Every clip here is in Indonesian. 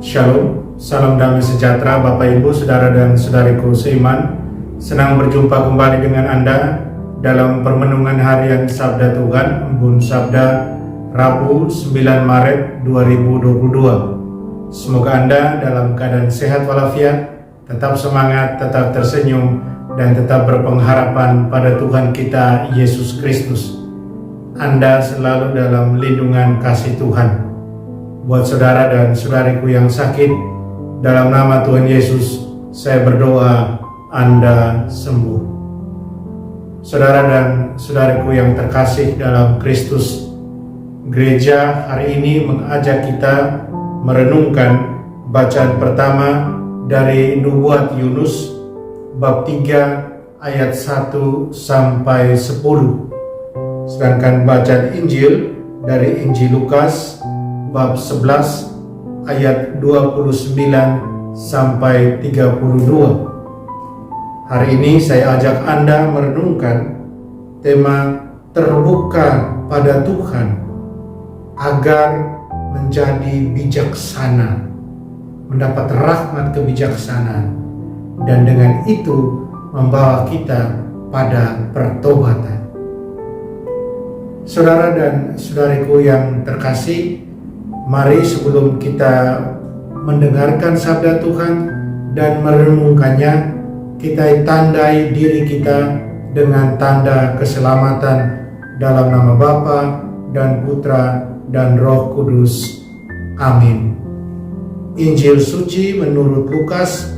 Shalom, salam damai sejahtera Bapak Ibu, Saudara dan Saudariku seiman. Senang berjumpa kembali dengan Anda dalam permenungan harian Sabda Tuhan, Embun Sabda Rabu 9 Maret 2022. Semoga Anda dalam keadaan sehat walafiat, tetap semangat, tetap tersenyum, dan tetap berpengharapan pada Tuhan kita Yesus Kristus. Anda selalu dalam lindungan kasih Tuhan. Buat saudara dan saudariku yang sakit, dalam nama Tuhan Yesus, saya berdoa Anda sembuh. Saudara dan saudariku yang terkasih dalam Kristus, gereja hari ini mengajak kita merenungkan bacaan pertama dari Nubuat Yunus, bab 3 ayat 1 sampai 10. Sedangkan bacaan Injil dari Injil Lukas bab 11 ayat 29 sampai 32. Hari ini saya ajak Anda merenungkan tema terbuka pada Tuhan agar menjadi bijaksana, mendapat rahmat kebijaksanaan, dan dengan itu membawa kita pada pertobatan. Saudara dan saudariku yang terkasih, mari sebelum kita mendengarkan sabda Tuhan dan merenungkannya, kita tandai diri kita dengan tanda keselamatan dalam nama Bapa dan Putra dan Roh Kudus. Amin. Injil suci menurut Lukas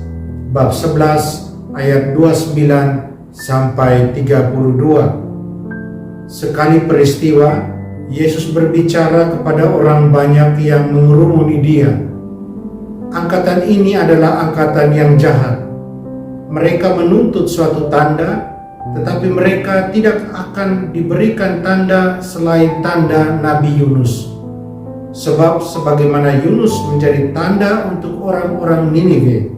bab 11 ayat 29 sampai 32. Sekali peristiwa, Yesus berbicara kepada orang banyak yang mengerumuni dia. Angkatan ini adalah angkatan yang jahat. Mereka menuntut suatu tanda, tetapi mereka tidak akan diberikan tanda selain tanda Nabi Yunus. Sebab sebagaimana Yunus menjadi tanda untuk orang-orang Niniwe,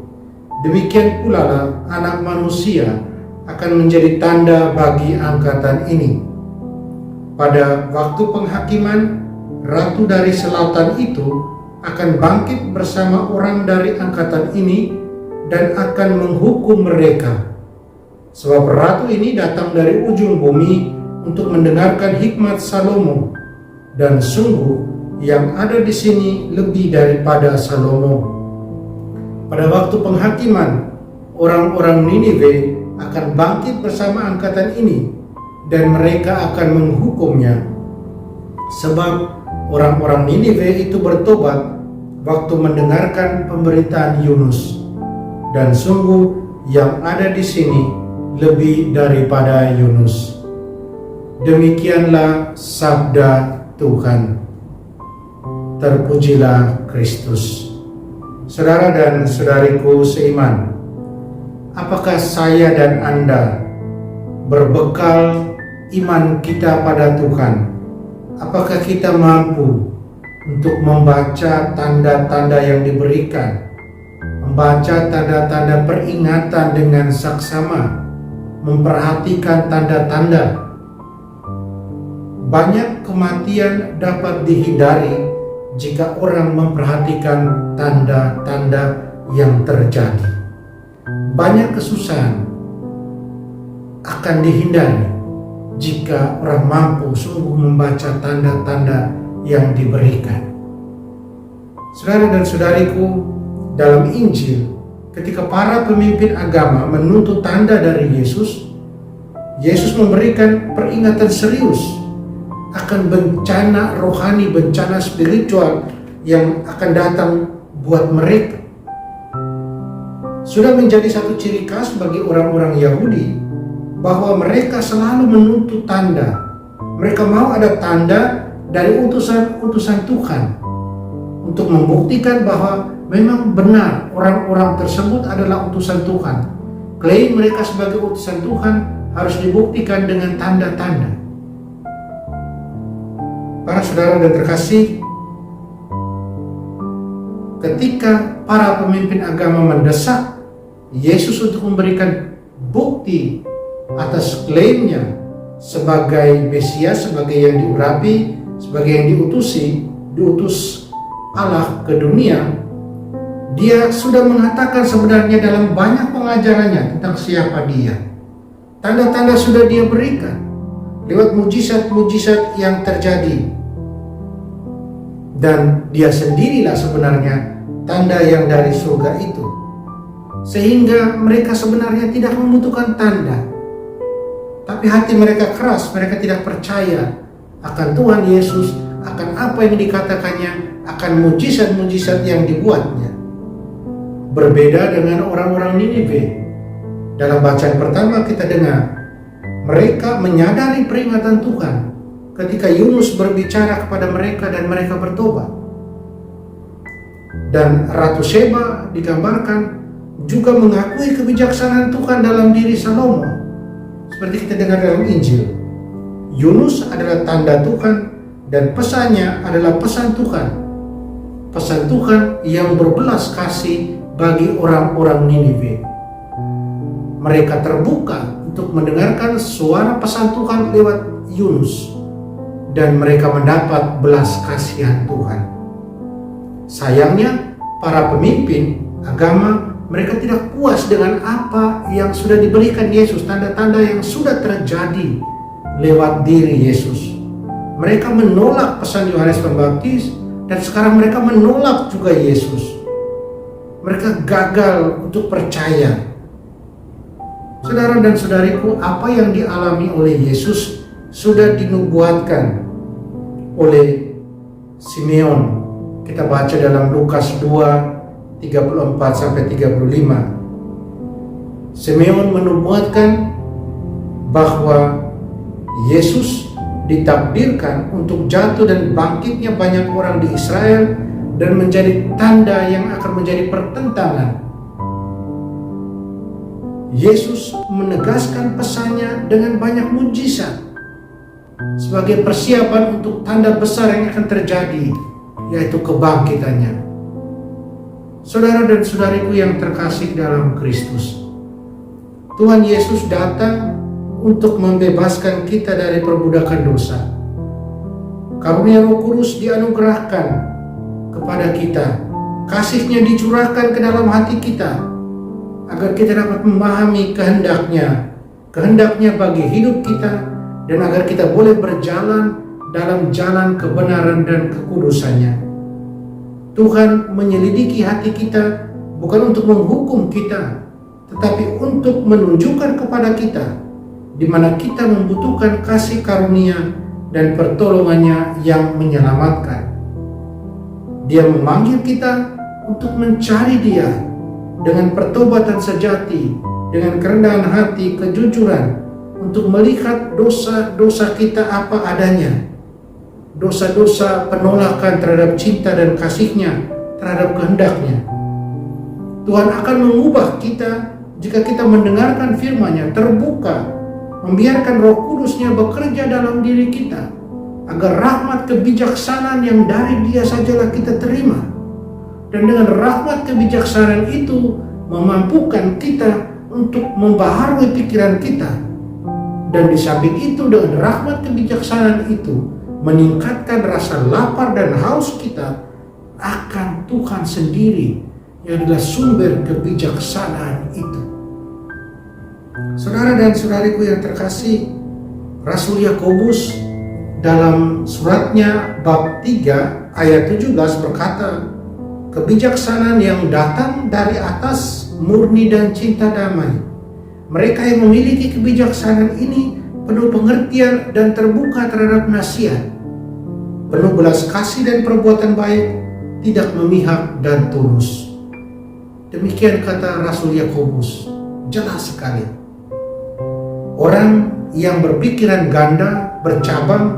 demikian pula lah Anak Manusia akan menjadi tanda bagi angkatan ini. Pada waktu penghakiman, ratu dari selatan itu akan bangkit bersama orang dari angkatan ini dan akan menghukum mereka. Sebab ratu ini datang dari ujung bumi untuk mendengarkan hikmat Salomo, dan sungguh yang ada di sini lebih daripada Salomo. Pada waktu penghakiman, orang-orang Niniwe akan bangkit bersama angkatan ini, dan mereka akan menghukumnya. Sebab orang-orang Niniwe itu bertobat waktu mendengarkan pemberitaan Yunus, dan sungguh yang ada di sini lebih daripada Yunus. Demikianlah sabda Tuhan. Terpujilah Kristus. Saudara dan saudariku seiman, apakah saya dan Anda berbekal iman kita pada Tuhan? Apakah kita mampu untuk membaca tanda-tanda yang diberikan, membaca tanda-tanda peringatan dengan saksama, memperhatikan tanda-tanda? Banyak kematian dapat dihindari jika orang memperhatikan tanda-tanda yang terjadi. Banyak kesusahan akan dihindari jika orang mampu sungguh membaca tanda-tanda yang diberikan. Saudara dan saudariku, dalam Injil, ketika para pemimpin agama menuntut tanda dari Yesus, Yesus memberikan peringatan serius akan bencana rohani, bencana spiritual yang akan datang buat mereka. Sudah menjadi satu ciri khas bagi orang-orang Yahudi bahwa mereka selalu menuntut tanda. Mereka mau ada tanda dari utusan-utusan Tuhan untuk membuktikan bahwa memang benar orang-orang tersebut adalah utusan Tuhan. Klaim mereka sebagai utusan Tuhan harus dibuktikan dengan tanda-tanda. Para saudara dan terkasih, ketika para pemimpin agama mendesak Yesus untuk memberikan bukti atas klaimnya sebagai Mesias, sebagai yang diurapi, sebagai yang diutus Allah ke dunia, Dia sudah mengatakan sebenarnya dalam banyak pengajarannya tentang siapa dia. Tanda-tanda sudah dia berikan lewat mujizat-mujizat yang terjadi. Dan dia sendirilah sebenarnya tanda yang dari surga itu. Sehingga mereka sebenarnya tidak membutuhkan tanda. Tapi hati mereka keras, mereka tidak percaya akan Tuhan Yesus, akan apa yang dikatakannya, akan mujizat-mujizat yang dibuatnya. Berbeda dengan orang-orang Niniwe. Dalam bacaan pertama kita dengar, mereka menyadari peringatan Tuhan ketika Yunus berbicara kepada mereka dan mereka bertobat. Dan Ratu Sheba digambarkan juga mengakui kebijaksanaan Tuhan dalam diri Salomo. Seperti kita dengar dalam Injil, Yunus adalah tanda Tuhan dan pesannya adalah pesan Tuhan. Pesan Tuhan yang berbelas kasih bagi orang-orang Niniwe. Mereka terbuka untuk mendengarkan suara pesan Tuhan lewat Yunus, dan mereka mendapat belas kasihan Tuhan. Sayangnya, para pemimpin agama mereka tidak puas dengan apa yang sudah diberikan Yesus, tanda-tanda yang sudah terjadi lewat diri Yesus. Mereka menolak pesan Yohanes Pembaptis, dan sekarang mereka menolak juga Yesus. Mereka gagal untuk percaya. Saudara dan saudariku, apa yang dialami oleh Yesus sudah dinubuatkan oleh Simeon. Kita baca dalam Lukas 2:34-35. Simeon menubuatkan bahwa Yesus ditakdirkan untuk jatuh dan bangkitnya banyak orang di Israel dan menjadi tanda yang akan menjadi pertentangan. Yesus menegaskan pesannya dengan banyak mujizat sebagai persiapan untuk tanda besar yang akan terjadi, yaitu kebangkitannya. Saudara dan saudariku yang terkasih dalam Kristus, Tuhan Yesus datang untuk membebaskan kita dari perbudakan dosa. Karunia Roh Kudus dianugerahkan kepada kita, kasih-Nya dicurahkan ke dalam hati kita, agar kita dapat memahami kehendaknya bagi hidup kita, dan agar kita boleh berjalan dalam jalan kebenaran dan kekudusannya. Tuhan menyelidiki hati kita bukan untuk menghukum kita, tetapi untuk menunjukkan kepada kita di mana kita membutuhkan kasih karunia dan pertolongannya yang menyelamatkan. Dia memanggil kita untuk mencari Dia dengan pertobatan sejati, dengan kerendahan hati, kejujuran, untuk melihat dosa-dosa kita apa adanya, dosa-dosa penolakan terhadap cinta dan kasih-Nya, terhadap kehendak-Nya. Tuhan akan mengubah kita jika kita mendengarkan firman-Nya, terbuka, membiarkan Roh Kudus-Nya bekerja dalam diri kita, agar rahmat kebijaksanaan yang dari Dia sajalah kita terima. Dan dengan rahmat kebijaksanaan itu memampukan kita untuk membaharui pikiran kita. Dan di samping itu, dengan rahmat kebijaksanaan itu meningkatkan rasa lapar dan haus kita akan Tuhan sendiri yang adalah sumber kebijaksanaan itu. Saudara dan saudariku yang terkasih, Rasul Yakobus dalam suratnya bab 3 ayat 17 berkata, kebijaksanaan yang datang dari atas murni dan cinta damai. Mereka yang memiliki kebijaksanaan ini penuh pengertian dan terbuka terhadap nasihat, penuh belas kasih dan perbuatan baik, tidak memihak dan tulus. Demikian kata Rasul Yakobus, jelas sekali. Orang yang berpikiran ganda, bercabang,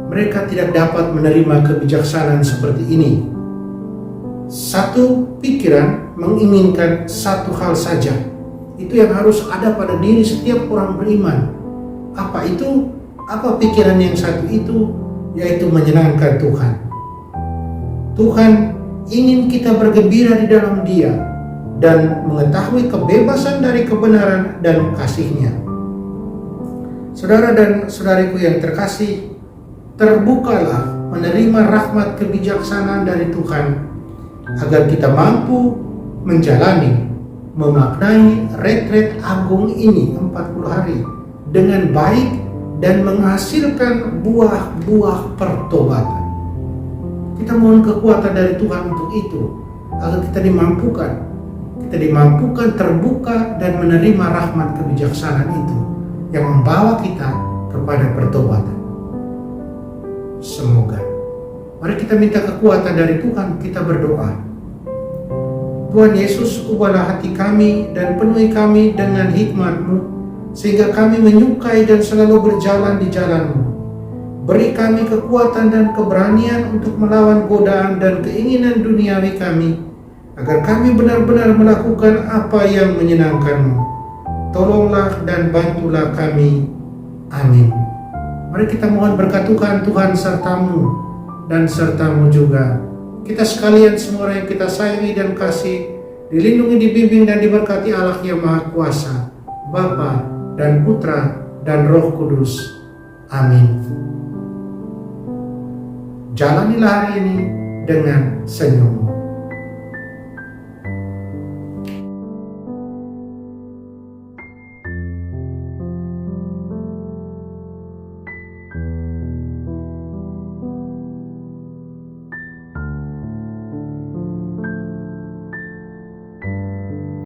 mereka tidak dapat menerima kebijaksanaan seperti ini. Satu pikiran menginginkan satu hal saja. Itu yang harus ada pada diri setiap orang beriman. Apa itu? Apa pikiran yang satu itu? Yaitu menyenangkan Tuhan. Tuhan ingin kita bergembira di dalam Dia dan mengetahui kebebasan dari kebenaran dan kasih-Nya. Saudara dan saudariku yang terkasih, terbukalah menerima rahmat kebijaksanaan dari Tuhan agar kita mampu menjalani, memaknai retret agung ini 40 hari dengan baik dan menghasilkan buah-buah pertobatan. Kita mohon kekuatan dari Tuhan untuk itu, agar kita dimampukan terbuka dan menerima rahmat kebijaksanaan itu yang membawa kita kepada pertobatan. Semoga. Mari kita minta kekuatan dari Tuhan, kita berdoa. Tuhan Yesus, ubahlah hati kami dan penuhi kami dengan hikmat-Mu, sehingga kami menyukai dan selalu berjalan di jalan-Mu. Beri kami kekuatan dan keberanian untuk melawan godaan dan keinginan duniawi kami, agar kami benar-benar melakukan apa yang menyenangkan-Mu. Tolonglah dan bantulah kami. Amin. Mari kita mohon berkat Tuhan serta-Mu dan serta-Mu juga. Kita sekalian semua orang yang kita sayangi dan kasih, dilindungi, dibimbing dan diberkati Allah yang Maha Kuasa, Bapa dan Putra dan Roh Kudus. Amin. Jalanilah hari ini dengan senyum.